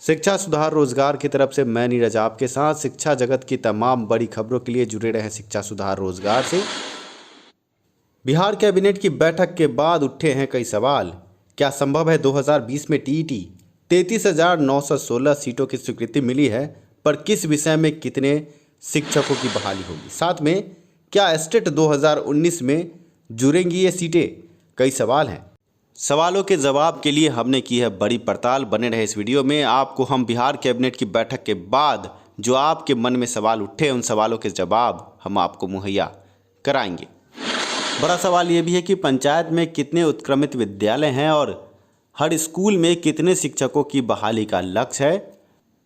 शिक्षा सुधार रोजगार की तरफ से मैं नीरज आपके साथ। शिक्षा जगत की तमाम बड़ी खबरों के लिए जुड़े रहें शिक्षा सुधार रोजगार से। बिहार कैबिनेट की बैठक के बाद उठे हैं कई सवाल। क्या संभव है 2020 में टीईटी? 33,916 सीटों की स्वीकृति मिली है, पर किस विषय में कितने शिक्षकों की बहाली होगी? साथ में क्या एस्टेट 2019 में जुड़ेंगी ये सीटें? कई सवाल हैं। सवालों के जवाब के लिए हमने की है बड़ी पड़ताल। बने रहे इस वीडियो में। आपको हम बिहार कैबिनेट की बैठक के बाद जो आपके मन में सवाल उठे, उन सवालों के जवाब हम आपको मुहैया कराएंगे। बड़ा सवाल ये भी है कि पंचायत में कितने उत्क्रमित विद्यालय हैं और हर स्कूल में कितने शिक्षकों की बहाली का लक्ष्य है।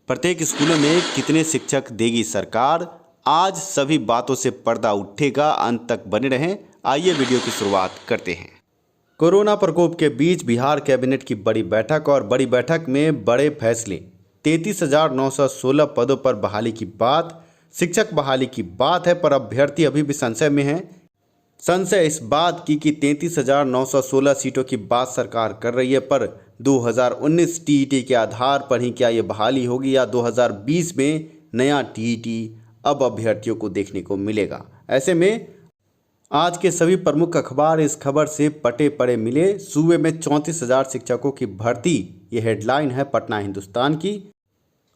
प्रत्येक स्कूलों में कितने शिक्षक देगी सरकार। आज सभी बातों से पर्दा उठेगा। अंत तक बने रहें। आइए वीडियो की शुरुआत करते हैं। कोरोना प्रकोप के बीच बिहार कैबिनेट की बड़ी बैठक और बड़ी बैठक में बड़े फैसले। 33,916 पदों पर बहाली की बात, शिक्षक बहाली की बात है, पर अभ्यर्थी अभी भी संशय में हैं। संशय इस बात की कि 33,916 सीटों की बात सरकार कर रही है, पर 2019 टीईटी के आधार पर ही क्या ये बहाली होगी या 2020 में नया टीईटी अब अभ्यर्थियों को देखने को मिलेगा। ऐसे में आज के सभी प्रमुख अखबार इस खबर से पटे पड़े मिले। सूबे में 34,000 शिक्षकों की भर्ती, ये हेडलाइन है पटना हिंदुस्तान की।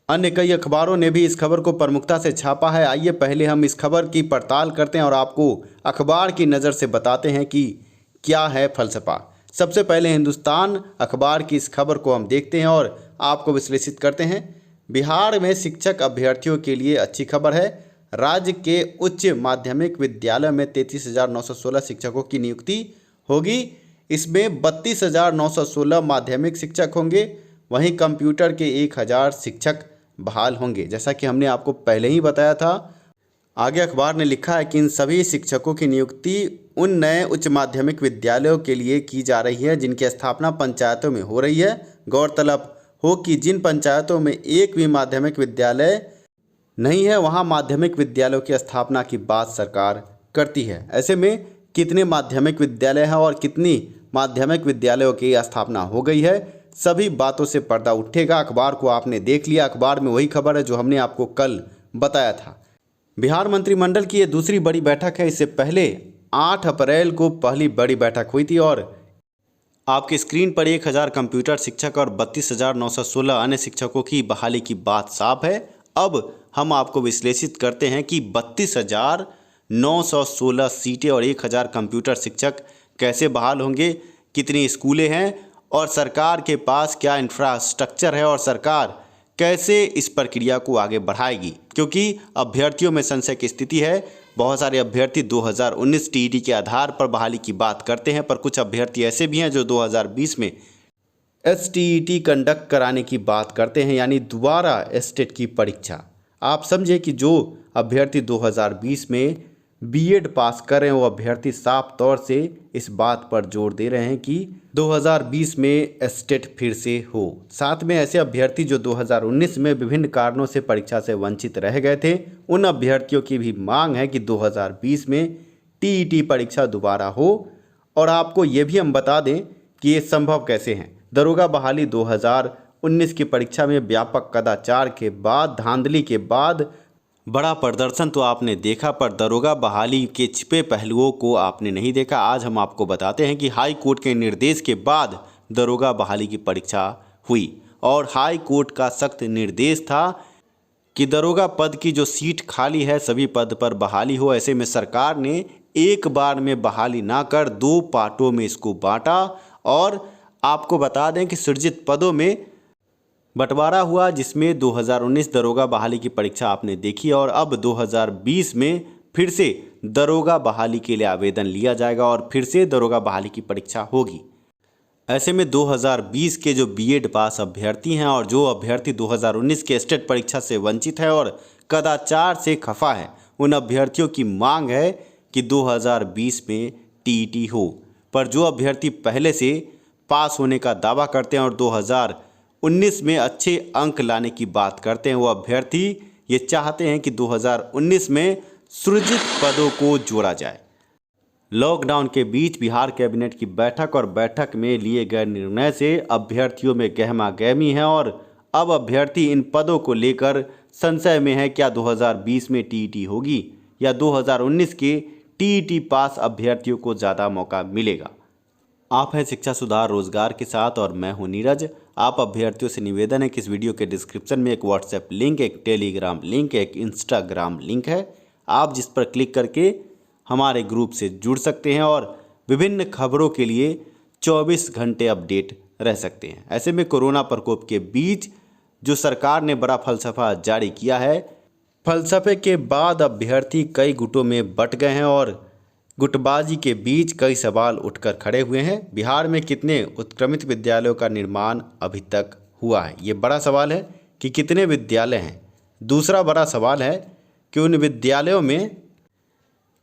अन्य कई अखबारों ने भी इस खबर को प्रमुखता से छापा है। आइए पहले हम इस खबर की पड़ताल करते हैं और आपको अखबार की नज़र से बताते हैं कि क्या है फलसफा। सबसे पहले हिंदुस्तान अखबार की इस खबर को हम देखते हैं और आपको विश्लेषित करते हैं। बिहार में शिक्षक अभ्यर्थियों के लिए अच्छी खबर है। राज्य के उच्च माध्यमिक विद्यालय में 33,916 शिक्षकों की नियुक्ति होगी। इसमें 32,916 माध्यमिक शिक्षक होंगे। वहीं कंप्यूटर के 1,000 शिक्षक बहाल होंगे, जैसा कि हमने आपको पहले ही बताया था। आगे अखबार ने लिखा है कि इन सभी शिक्षकों की नियुक्ति उन नए उच्च माध्यमिक विद्यालयों के लिए की जा रही है जिनकी स्थापना पंचायतों में हो रही है। गौरतलब हो कि जिन पंचायतों में एक भी माध्यमिक विद्यालय नहीं है, वहां माध्यमिक विद्यालयों की स्थापना की बात सरकार करती है। ऐसे में कितने माध्यमिक विद्यालय हैं और कितनी माध्यमिक विद्यालयों की स्थापना हो गई है, सभी बातों से पर्दा उठेगा। अखबार को आपने देख लिया। अखबार में वही खबर है जो हमने आपको कल बताया था। बिहार मंत्रिमंडल की ये दूसरी बड़ी बैठक है। इससे पहले 8 अप्रैल को पहली बड़ी बैठक हुई थी और आपकी स्क्रीन पर 1,000 कंप्यूटर शिक्षक और 32,916 अन्य शिक्षकों की बहाली की बात साफ है। अब हम आपको विश्लेषित करते हैं कि 32,916 सीटें और 1,000 कंप्यूटर शिक्षक कैसे बहाल होंगे, कितनी स्कूलें हैं और सरकार के पास क्या इंफ्रास्ट्रक्चर है और सरकार कैसे इस प्रक्रिया को आगे बढ़ाएगी। क्योंकि अभ्यर्थियों में संशय की स्थिति है। बहुत सारे अभ्यर्थी 2019 टीईटी के आधार पर बहाली की बात करते हैं, पर कुछ अभ्यर्थी ऐसे भी हैं जो 2020 में एसटीईटी कंडक्ट कराने की बात करते हैं, यानी दोबारा एस्टेट की परीक्षा। आप समझे कि जो अभ्यर्थी 2020 में बीएड पास करें वो अभ्यर्थी साफ तौर से इस बात पर जोर दे रहे हैं कि 2020 में एस्टेट फिर से हो। साथ में ऐसे अभ्यर्थी जो 2019 में विभिन्न कारणों से परीक्षा से वंचित रह गए थे, उन अभ्यर्थियों की भी मांग है कि 2020 में टीईटी परीक्षा दोबारा हो। और आपको ये भी हम बता दें कि ये संभव कैसे है। दरोगा बहाली 2019 की परीक्षा में व्यापक कदाचार के बाद, धांधली के बाद बड़ा प्रदर्शन तो आपने देखा, पर दरोगा बहाली के छिपे पहलुओं को आपने नहीं देखा। आज हम आपको बताते हैं कि हाई कोर्ट के निर्देश के बाद दरोगा बहाली की परीक्षा हुई और हाई कोर्ट का सख्त निर्देश था कि दरोगा पद की जो सीट खाली है सभी पद पर बहाली हो। ऐसे में सरकार ने एक बार में बहाली ना कर 2 पार्टों में इसको बांटा और आपको बता दें कि सृजित पदों में बंटवारा हुआ, जिसमें 2019 दरोगा बहाली की परीक्षा आपने देखी और अब 2020 में फिर से दरोगा बहाली के लिए आवेदन लिया जाएगा और फिर से दरोगा बहाली की परीक्षा होगी। ऐसे में 2020 के जो बीएड पास अभ्यर्थी हैं और जो अभ्यर्थी 2019 के स्टेट परीक्षा से वंचित है और कदाचार से खफा है, उन अभ्यर्थियों की मांग है कि 2020 में टीईटी हो। पर जो अभ्यर्थी पहले से पास होने का दावा करते हैं और 2019 में अच्छे अंक लाने की बात करते हैं, वो अभ्यर्थी ये चाहते हैं कि 2019 में सृजित पदों को जोड़ा जाए। लॉकडाउन के बीच बिहार कैबिनेट की बैठक और बैठक में लिए गए निर्णय से अभ्यर्थियों में गहमा गहमी है और अब अभ्यर्थी इन पदों को लेकर संशय में है। क्या 2020 में टीईटी होगी या 2019 के टीईटी पास अभ्यर्थियों को ज़्यादा मौका मिलेगा? आप हैं शिक्षा सुधार रोजगार के साथ और मैं हूं नीरज। आप अभ्यर्थियों से निवेदन है कि इस वीडियो के डिस्क्रिप्शन में एक व्हाट्सएप लिंक, एक टेलीग्राम लिंक, एक इंस्टाग्राम लिंक है। आप जिस पर क्लिक करके हमारे ग्रुप से जुड़ सकते हैं और विभिन्न खबरों के लिए 24 घंटे अपडेट रह सकते हैं। ऐसे में कोरोना प्रकोप के बीच जो सरकार ने बड़ा फलसफा जारी किया है, फलसफे के बाद अभ्यर्थी कई गुटों में बंट गए हैं और गुटबाजी के बीच कई सवाल उठकर खड़े हुए हैं। बिहार में कितने उत्क्रमित विद्यालयों का निर्माण अभी तक हुआ है, ये बड़ा सवाल है कि कितने विद्यालय हैं। दूसरा बड़ा सवाल है कि उन विद्यालयों में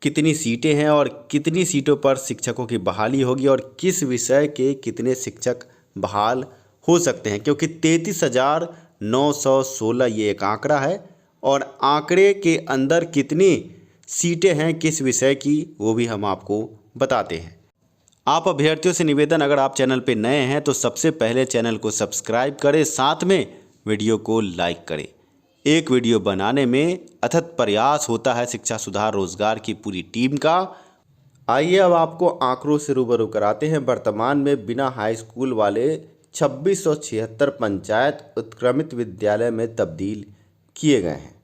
कितनी सीटें हैं और कितनी सीटों पर शिक्षकों की बहाली होगी और किस विषय के कितने शिक्षक बहाल हो सकते हैं, क्योंकि 33,916 ये एक आंकड़ा है और आंकड़े के अंदर कितनी सीटें हैं किस विषय की वो भी हम आपको बताते हैं। आप अभ्यर्थियों से निवेदन, अगर आप चैनल पे नए हैं तो सबसे पहले चैनल को सब्सक्राइब करें, साथ में वीडियो को लाइक करें। एक वीडियो बनाने में अथक प्रयास होता है शिक्षा सुधार रोजगार की पूरी टीम का। आइए अब आपको आंकड़ों से रूबरू कराते हैं। वर्तमान में बिना हाई स्कूल वाले 2676 पंचायत उत्क्रमित विद्यालय में तब्दील किए गए हैं।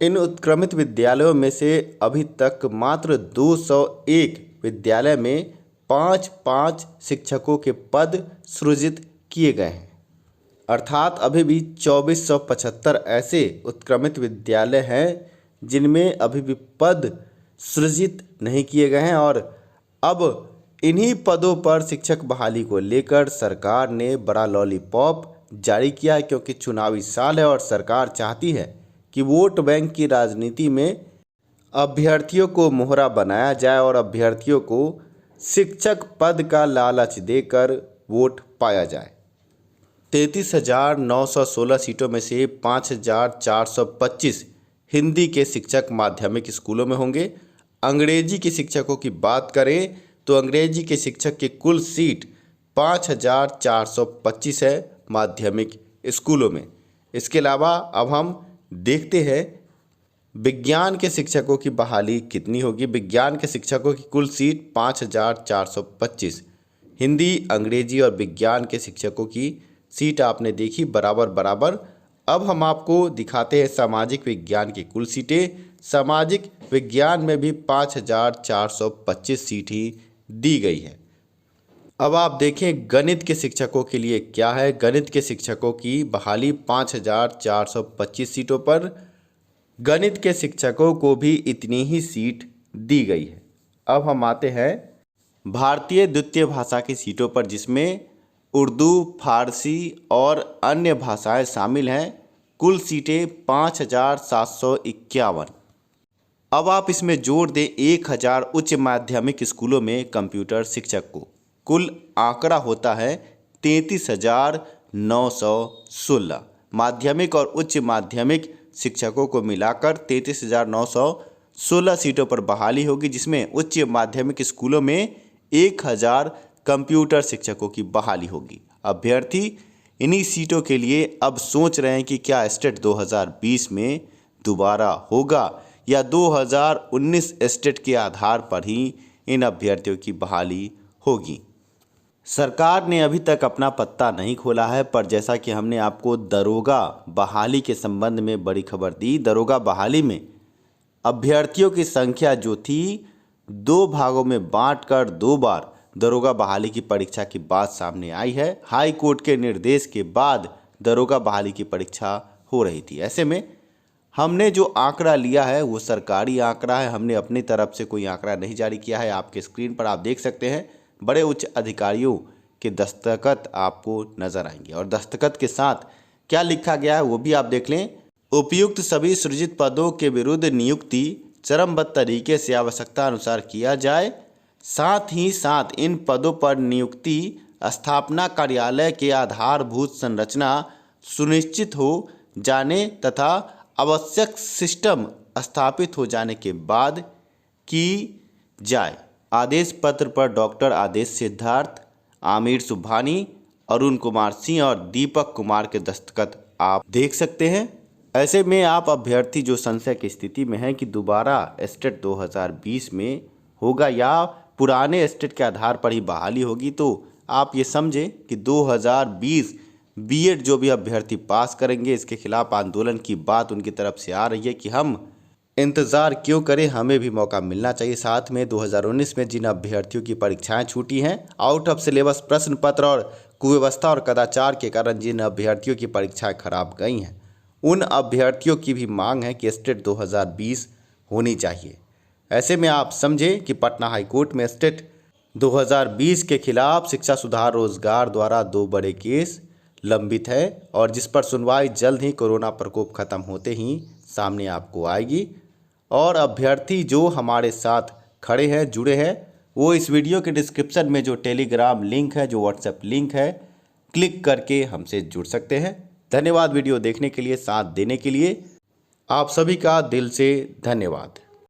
इन उत्क्रमित विद्यालयों में से अभी तक मात्र 201 विद्यालय में 5-5 शिक्षकों के पद सृजित किए गए हैं, अर्थात अभी भी 2475 ऐसे उत्क्रमित विद्यालय हैं जिनमें अभी भी पद सृजित नहीं किए गए हैं। और अब इन्हीं पदों पर शिक्षक बहाली को लेकर सरकार ने बड़ा लॉलीपॉप जारी किया है, क्योंकि चुनावी साल है और सरकार चाहती है कि वोट बैंक की राजनीति में अभ्यर्थियों को मोहरा बनाया जाए और अभ्यर्थियों को शिक्षक पद का लालच देकर वोट पाया जाए। 33,916 सीटों में से 5,425 हिंदी के शिक्षक माध्यमिक स्कूलों में होंगे। अंग्रेजी के शिक्षकों की बात करें तो अंग्रेजी के शिक्षक की कुल सीट 5,425 है माध्यमिक स्कूलों में। इसके अलावा अब हम देखते हैं विज्ञान के शिक्षकों की बहाली कितनी होगी। विज्ञान के शिक्षकों की कुल सीट 5,425। हिंदी, अंग्रेजी और विज्ञान के शिक्षकों की सीट आपने देखी बराबर बराबर। अब हम आपको दिखाते हैं सामाजिक विज्ञान की कुल सीटें। सामाजिक विज्ञान में भी 5,425 सीट ही दी गई है। अब आप देखें गणित के शिक्षकों के लिए क्या है। गणित के शिक्षकों की बहाली 5,425 सीटों पर। गणित के शिक्षकों को भी इतनी ही सीट दी गई है। अब हम आते हैं भारतीय द्वितीय भाषा की सीटों पर, जिसमें उर्दू, फारसी और अन्य भाषाएं शामिल हैं। कुल सीटें 5,751। अब आप इसमें जोड़ दें 1,000 उच्च माध्यमिक स्कूलों में कंप्यूटर शिक्षक को। कुल आंकड़ा होता है 33,916। माध्यमिक और उच्च माध्यमिक शिक्षकों को मिलाकर 33,916 सीटों पर बहाली होगी, जिसमें उच्च माध्यमिक स्कूलों में 1,000 कंप्यूटर शिक्षकों की बहाली होगी। अभ्यर्थी इन्हीं सीटों के लिए अब सोच रहे हैं कि क्या स्टेट 2020 में दोबारा होगा या 2019 स्टेट के आधार पर ही इन अभ्यर्थियों की बहाली होगी। सरकार ने अभी तक अपना पत्ता नहीं खोला है, पर जैसा कि हमने आपको दरोगा बहाली के संबंध में बड़ी खबर दी, दरोगा बहाली में अभ्यर्थियों की संख्या जो थी 2 भागों में बांटकर 2 बार दरोगा बहाली की परीक्षा की बात सामने आई है। हाई कोर्ट के निर्देश के बाद दरोगा बहाली की परीक्षा हो रही थी। ऐसे में हमने जो आंकड़ा लिया है वो सरकारी आंकड़ा है। हमने अपनी तरफ से कोई आंकड़ा नहीं जारी किया है। आपके स्क्रीन पर आप देख सकते हैं बड़े उच्च अधिकारियों के दस्तखत आपको नजर आएंगे और दस्तखत के साथ क्या लिखा गया है वो भी आप देख लें। उपयुक्त सभी सृजित पदों के विरुद्ध नियुक्ति चरणबद्ध तरीके से आवश्यकता अनुसार किया जाए। साथ ही साथ इन पदों पर नियुक्ति स्थापना कार्यालय के आधारभूत संरचना सुनिश्चित हो जाने तथा आवश्यक सिस्टम स्थापित हो जाने के बाद की जाए। आदेश पत्र पर डॉक्टर आदेश सिद्धार्थ, आमिर सुभानी, अरुण कुमार सिंह और दीपक कुमार के दस्तखत आप देख सकते हैं। ऐसे में आप अभ्यर्थी जो संशय की स्थिति में हैं कि दोबारा एस्टेट 2020 में होगा या पुराने एस्टेट के आधार पर ही बहाली होगी, तो आप ये समझें कि 2020 बीएड जो भी अभ्यर्थी पास करेंगे इसके खिलाफ आंदोलन की बात उनकी तरफ से आ रही है कि हम इंतज़ार क्यों करें, हमें भी मौका मिलना चाहिए। साथ में 2019 में जिन अभ्यर्थियों की परीक्षाएं छूटी हैं, आउट ऑफ सिलेबस प्रश्न पत्र और कुव्यवस्था और कदाचार के कारण जिन अभ्यर्थियों की परीक्षाएं खराब गई हैं, उन अभ्यर्थियों की भी मांग है कि एस्टेट 2020 होनी चाहिए। ऐसे में आप समझें कि पटना हाईकोर्ट में एस्टेट 2020 के खिलाफ शिक्षा सुधार रोजगार द्वारा 2 बड़े केस लंबित है और जिस पर सुनवाई जल्द ही कोरोना प्रकोप खत्म होते ही सामने आपको आएगी। और अभ्यर्थी जो हमारे साथ खड़े हैं, जुड़े हैं, वो इस वीडियो के डिस्क्रिप्शन में जो टेलीग्राम लिंक है, जो व्हाट्सएप लिंक है, क्लिक करके हमसे जुड़ सकते हैं। धन्यवाद वीडियो देखने के लिए, साथ देने के लिए। आप सभी का दिल से धन्यवाद।